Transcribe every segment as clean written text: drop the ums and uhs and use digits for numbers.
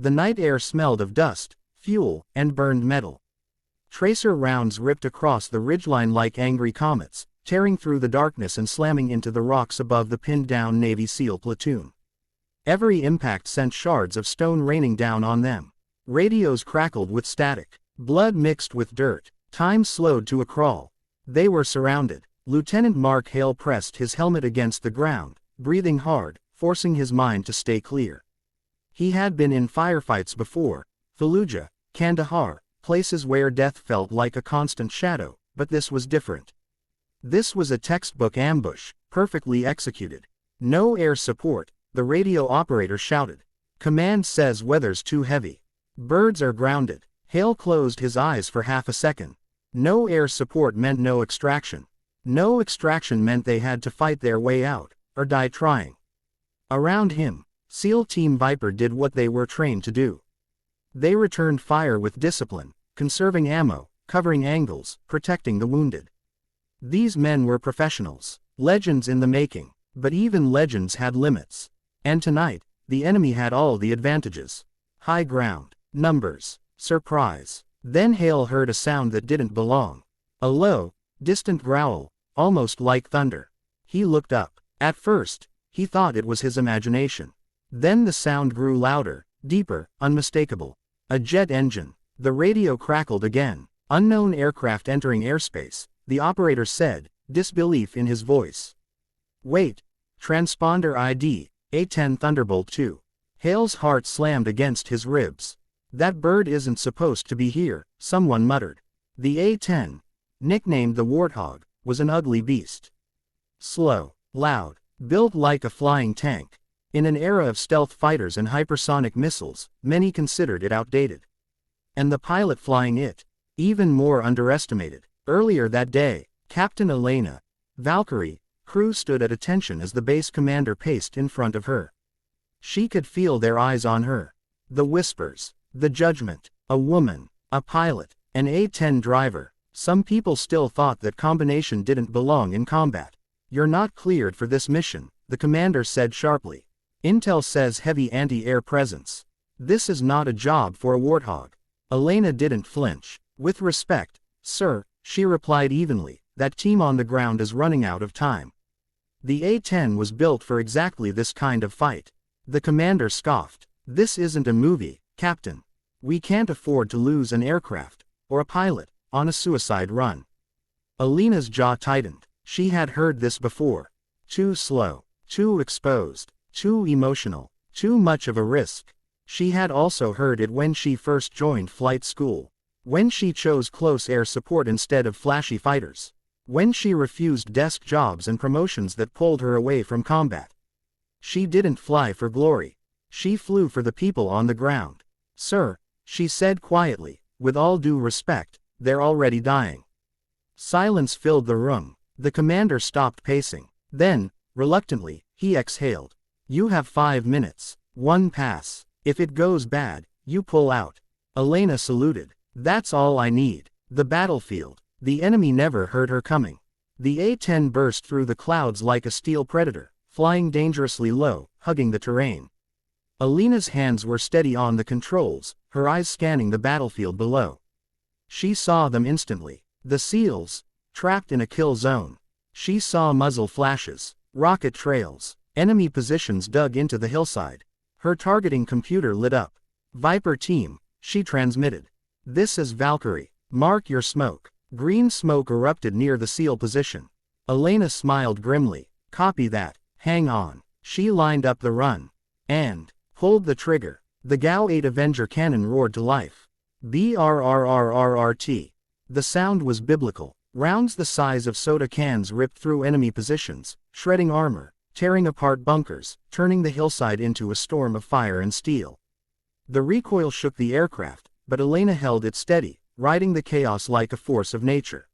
The night air smelled of dust, fuel, and burned metal. Tracer rounds ripped across the ridgeline like angry comets, tearing through the darkness and slamming into the rocks above the pinned-down Navy SEAL platoon. Every impact sent shards of stone raining down on them. Radios crackled with static. Blood mixed with dirt. Time slowed to a crawl. They were surrounded. Lieutenant Mark Hale pressed his helmet against the ground, breathing hard, forcing his mind to stay clear. He had been in firefights before, Fallujah, Kandahar, places where death felt like a constant shadow, but this was different. This was a textbook ambush, perfectly executed. No air support, the radio operator shouted. Command says weather's too heavy. Birds are grounded. Hale closed his eyes for half a second. No air support meant no extraction. No extraction meant they had to fight their way out, or die trying. Around him, SEAL Team Viper did what they were trained to do. They returned fire with discipline, conserving ammo, covering angles, protecting the wounded. These men were professionals, legends in the making, but even legends had limits. And tonight, the enemy had all the advantages. High ground, numbers, surprise. Then Hale heard a sound that didn't belong. A low, distant growl, almost like thunder. He looked up. At first, he thought it was his imagination. Then the sound grew louder, deeper, unmistakable. A jet engine. The radio crackled again. Unknown aircraft entering airspace, the operator said, disbelief in his voice. Wait. Transponder ID, A-10 Thunderbolt 2. Hale's heart slammed against his ribs. That bird isn't supposed to be here, someone muttered. The A-10, nicknamed the Warthog, was an ugly beast. Slow, loud, built like a flying tank. In an era of stealth fighters and hypersonic missiles, many considered it outdated. And the pilot flying it, even more underestimated. Earlier that day, Captain Elena, Valkyrie, crew stood at attention as the base commander paced in front of her. She could feel their eyes on her. The whispers, the judgment, a woman, a pilot, an A-10 driver. Some people still thought that combination didn't belong in combat. You're not cleared for this mission, the commander said sharply. Intel says heavy anti-air presence. This is not a job for a Warthog. Elena didn't flinch. With respect, sir, she replied evenly, that team on the ground is running out of time. The A-10 was built for exactly this kind of fight. The commander scoffed. This isn't a movie, Captain. We can't afford to lose an aircraft, or a pilot, on a suicide run. Elena's jaw tightened. She had heard this before. Too slow, too exposed, too emotional, too much of a risk. She had also heard it when she first joined flight school. When she chose close air support instead of flashy fighters. When she refused desk jobs and promotions that pulled her away from combat. She didn't fly for glory. She flew for the people on the ground. Sir, she said quietly, with all due respect, they're already dying. Silence filled the room. The commander stopped pacing. Then, reluctantly, he exhaled. You have 5 minutes. One pass. If it goes bad, you pull out. Elena saluted. That's all I need. The battlefield. The enemy never heard her coming. The A-10 burst through the clouds like a steel predator, flying dangerously low, hugging the terrain. Elena's hands were steady on the controls, her eyes scanning the battlefield below. She saw them instantly. The SEALs, trapped in a kill zone. She saw muzzle flashes, rocket trails, enemy positions dug into the hillside. Her targeting computer lit up. Viper team, she transmitted. This is Valkyrie. Mark your smoke. Green smoke erupted near the SEAL position. Elena smiled grimly. Copy that. Hang on. She lined up the run. And pulled the trigger. The GAU-8 Avenger cannon roared to life. BRRRRRT. The sound was biblical. Rounds the size of soda cans ripped through enemy positions, shredding armor, tearing apart bunkers, turning the hillside into a storm of fire and steel. The recoil shook the aircraft, but Elena held it steady, riding the chaos like a force of nature.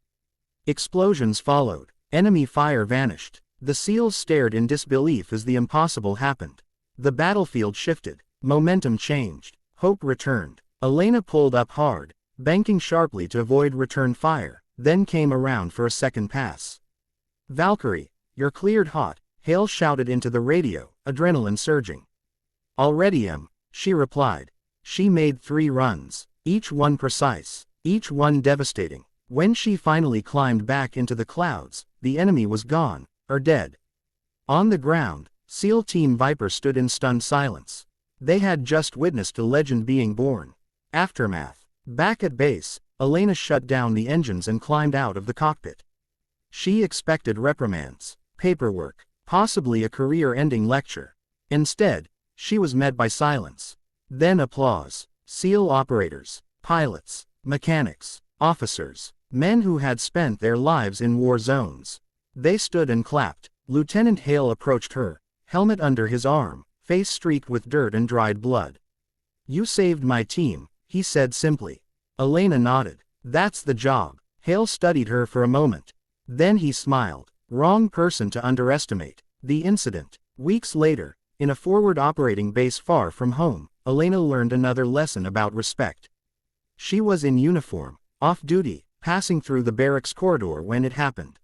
Explosions followed. Enemy fire vanished. The SEALs stared in disbelief as the impossible happened. The battlefield shifted. Momentum changed. Hope returned. Elena pulled up hard, banking sharply to avoid return fire, then came around for a second pass. Valkyrie, you're cleared hot, Hale shouted into the radio, adrenaline surging. Already am, she replied. She made 3 runs, each one precise, each one devastating. When she finally climbed back into the clouds, the enemy was gone, or dead. On the ground, SEAL Team Viper stood in stunned silence. They had just witnessed a legend being born. Aftermath. Back at base, Elena shut down the engines and climbed out of the cockpit. She expected reprimands, paperwork, possibly a career-ending lecture. Instead, she was met by silence. Then applause. SEAL operators, pilots, mechanics, officers, men who had spent their lives in war zones. They stood and clapped. Lieutenant Hale approached her, helmet under his arm, face streaked with dirt and dried blood. "You saved my team," he said simply. Elena nodded. "That's the job." Hale studied her for a moment. Then he smiled. Wrong person to underestimate. The incident. Weeks later, in a forward operating base far from home, Elena learned another lesson about respect. She was in uniform, off-duty, passing through the barracks corridor when it happened.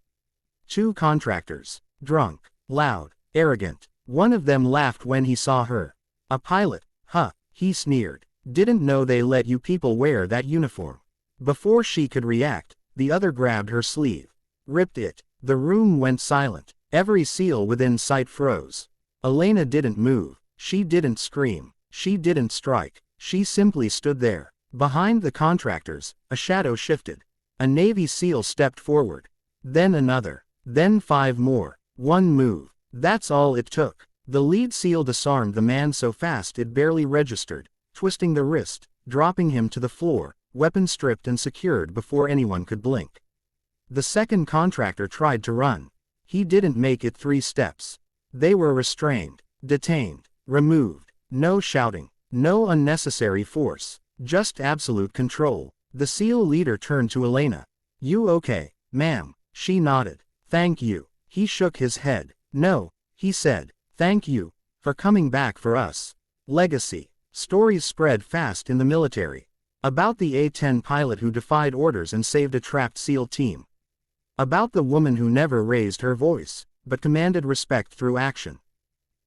2 contractors. Drunk, loud, arrogant. One of them laughed when he saw her. "A pilot, huh?" he sneered. "Didn't know they let you people wear that uniform." Before she could react, the other grabbed her sleeve. Ripped it. The room went silent. Every SEAL within sight froze. Elena didn't move. She didn't scream. She didn't strike. She simply stood there. Behind the contractors, a shadow shifted. A Navy SEAL stepped forward. Then another. Then 5 more. One move. That's all it took. The lead SEAL disarmed the man so fast it barely registered, twisting the wrist, dropping him to the floor, weapon stripped and secured before anyone could blink. The second contractor tried to run. He didn't make it 3 steps. They were restrained, detained, removed. No shouting, no unnecessary force, just absolute control. The SEAL leader turned to Elena. "You okay, ma'am?" She nodded. "Thank you." He shook his head. "No," he said. "Thank you for coming back for us." Legacy. Stories spread fast in the military. About the A-10 pilot who defied orders and saved a trapped SEAL team. About the woman who never raised her voice, but commanded respect through action.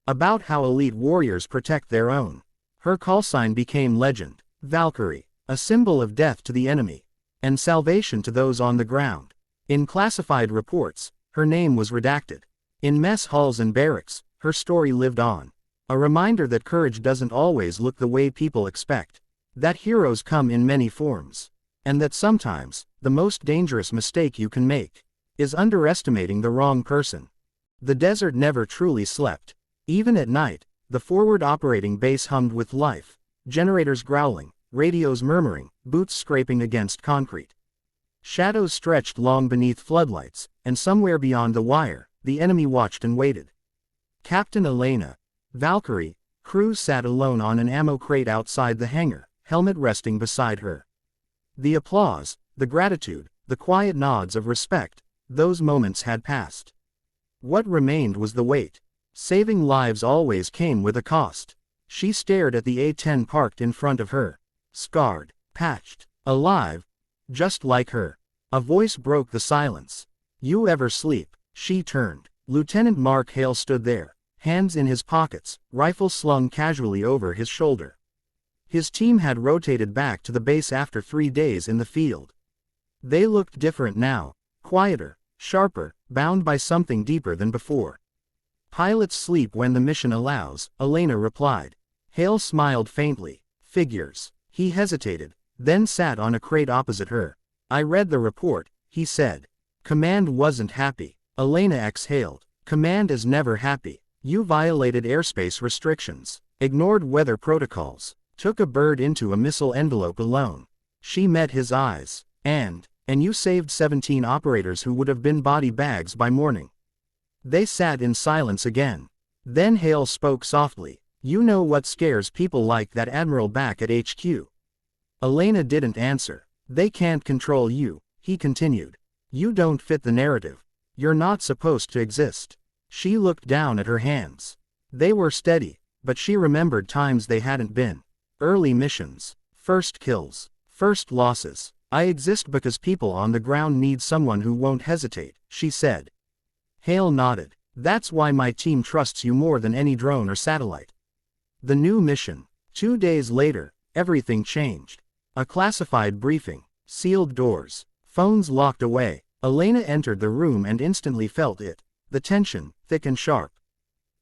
About how elite warriors protect their own. Her callsign became legend. Valkyrie, a symbol of death to the enemy, and salvation to those on the ground. In classified reports, her name was redacted. In mess halls and barracks, her story lived on. A reminder that courage doesn't always look the way people expect. That heroes come in many forms. And that sometimes, the most dangerous mistake you can make is underestimating the wrong person. The desert never truly slept. Even at night, the forward operating base hummed with life, generators growling, radios murmuring, boots scraping against concrete. Shadows stretched long beneath floodlights, and somewhere beyond the wire, the enemy watched and waited. Captain Elena, Valkyrie, Cruz sat alone on an ammo crate outside the hangar, helmet resting beside her. The applause, the gratitude, the quiet nods of respect, those moments had passed. What remained was the weight. Saving lives always came with a cost. She stared at the A-10 parked in front of her. Scarred, patched, alive, just like her. A voice broke the silence. "You ever sleep?" She turned. Lieutenant Mark Hale stood there, hands in his pockets, rifle slung casually over his shoulder. His team had rotated back to the base after 3 days in the field. They looked different now, quieter, sharper, bound by something deeper than before. "Pilots sleep when the mission allows," Elena replied. Hale smiled faintly. "Figures." He hesitated, then sat on a crate opposite her. "I read the report," he said. "Command wasn't happy." Elena exhaled. "Command is never happy. You violated airspace restrictions, ignored weather protocols, took a bird into a missile envelope alone." She met his eyes. And you saved 17 operators who would have been body bags by morning." They sat in silence again. Then Hale spoke softly. "You know what scares people like that admiral back at HQ?" Elena didn't answer. "They can't control you," he continued. "You don't fit the narrative. You're not supposed to exist." She looked down at her hands. They were steady, but she remembered times they hadn't been. Early missions, first kills, first losses. "I exist because people on the ground need someone who won't hesitate," she said. Hale nodded. "That's why my team trusts you more than any drone or satellite." The new mission. 2 days later, everything changed. A classified briefing. Sealed doors. Phones locked away. Elena entered the room and instantly felt it. The tension, thick and sharp.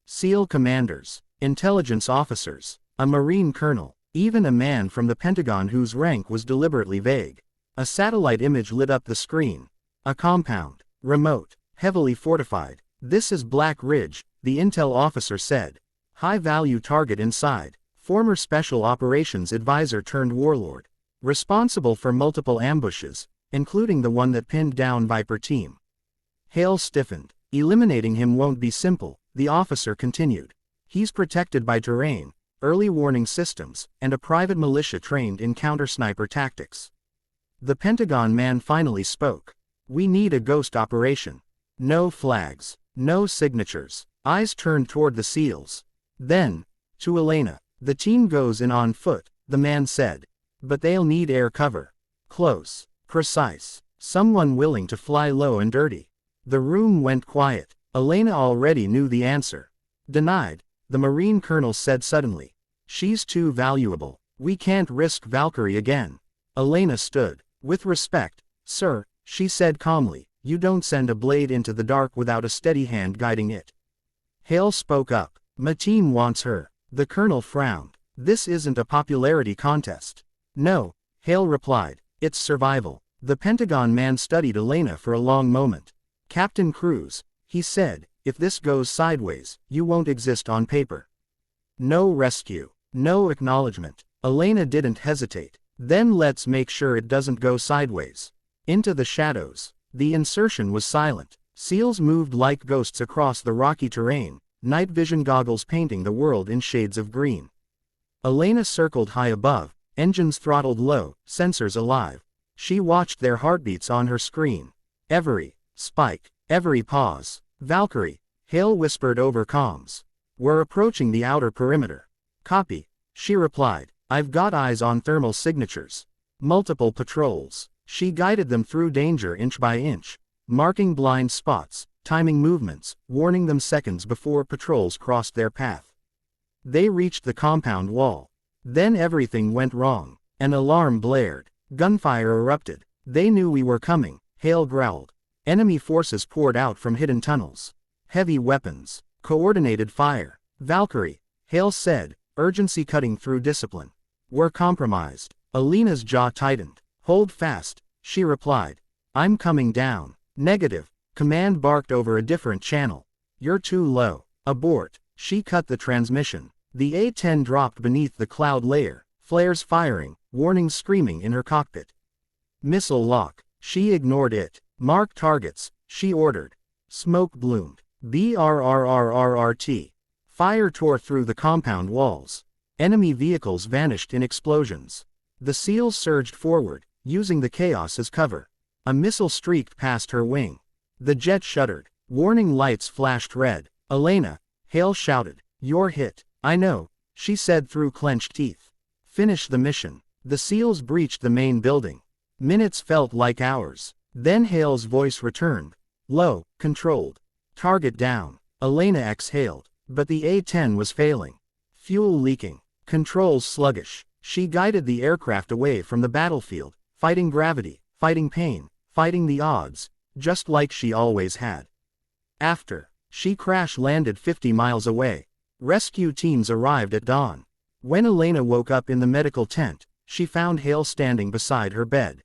SEAL commanders. Intelligence officers. A Marine colonel. Even a man from the Pentagon whose rank was deliberately vague. A satellite image lit up the screen. A compound. Remote. Heavily fortified. "This is Black Ridge," the intel officer said. "High-value target inside. Former Special Operations Advisor turned warlord. Responsible for multiple ambushes, including the one that pinned down Viper team." Hale stiffened. "Eliminating him won't be simple," the officer continued. "He's protected by terrain, early warning systems, and a private militia trained in counter-sniper tactics." The Pentagon man finally spoke. "We need a ghost operation. No flags, no signatures." Eyes turned toward the SEALs. Then, to Elena, "The team goes in on foot," the man said. "But they'll need air cover. Close, precise, someone willing to fly low and dirty." The room went quiet. Elena already knew the answer. "Denied," the Marine colonel said suddenly. "She's too valuable. We can't risk Valkyrie again." Elena stood. "With respect, sir," she said calmly, "you don't send a blade into the dark without a steady hand guiding it." Hale spoke up. "My team wants her." The colonel frowned. "This isn't a popularity contest." "No," Hale replied, "it's survival." The Pentagon man studied Elena for a long moment. "Captain Cruz," he said, "if this goes sideways, you won't exist on paper. No rescue, no acknowledgement." Elena didn't hesitate. "Then let's make sure it doesn't go sideways." Into the shadows. The insertion was silent. SEALs moved like ghosts across the rocky terrain, night vision goggles painting the world in shades of green. Elena circled high above, engines throttled low, sensors alive. She watched their heartbeats on her screen. Every spike, every pause. "Valkyrie," Hale whispered over comms. "We're approaching the outer perimeter." "Copy," she replied. "I've got eyes on thermal signatures. Multiple patrols." She guided them through danger inch by inch, marking blind spots, timing movements, warning them seconds before patrols crossed their path. They reached the compound wall. Then everything went wrong. An alarm blared. Gunfire erupted. "They knew we were coming," Hale growled. Enemy forces poured out from hidden tunnels. Heavy weapons. Coordinated fire. "Valkyrie," Hale said, urgency cutting through discipline. "We're compromised." Elena's jaw tightened. "Hold fast," she replied. "I'm coming down." "Negative," command barked over a different channel. "You're too low. Abort." She cut the transmission. The A-10 dropped beneath the cloud layer, flares firing, warnings screaming in her cockpit. "Missile lock." She ignored it. "Mark targets," she ordered. Smoke bloomed. BRRRRRT. Fire tore through the compound walls. Enemy vehicles vanished in explosions. The SEALs surged forward, using the chaos as cover. A missile streaked past her wing. The jet shuddered. Warning lights flashed red. "Elena," Hale shouted. "You're hit." "I know," she said through clenched teeth. "Finish the mission." The SEALs breached the main building. Minutes felt like hours. Then Hale's voice returned. Low, controlled. "Target down." Elena exhaled. But the A-10 was failing. Fuel leaking. Controls sluggish. She guided the aircraft away from the battlefield, fighting gravity, fighting pain, fighting the odds, just like she always had. After, she crash-landed 50 miles away. Rescue teams arrived at dawn. When Elena woke up in the medical tent, she found Hale standing beside her bed.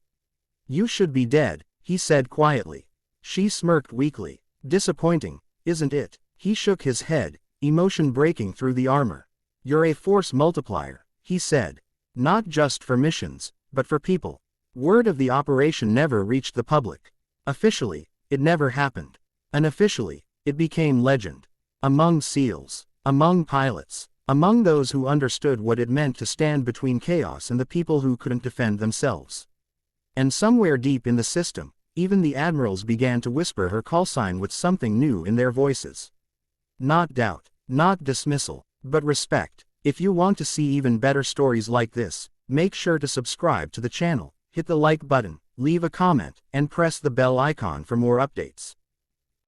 "You should be dead," he said quietly. She smirked weakly. "Disappointing, isn't it?" He shook his head, emotion breaking through the armor. "You're a force multiplier," he said. "Not just for missions, but for people." Word of the operation never reached the public. Officially, it never happened. Unofficially, it became legend. Among SEALs, among pilots, among those who understood what it meant to stand between chaos and the people who couldn't defend themselves. And somewhere deep in the system, even the admirals began to whisper her callsign with something new in their voices. Not doubt, not dismissal, but respect. If you want to see even better stories like this, make sure to subscribe to the channel, hit the like button, leave a comment, and press the bell icon for more updates.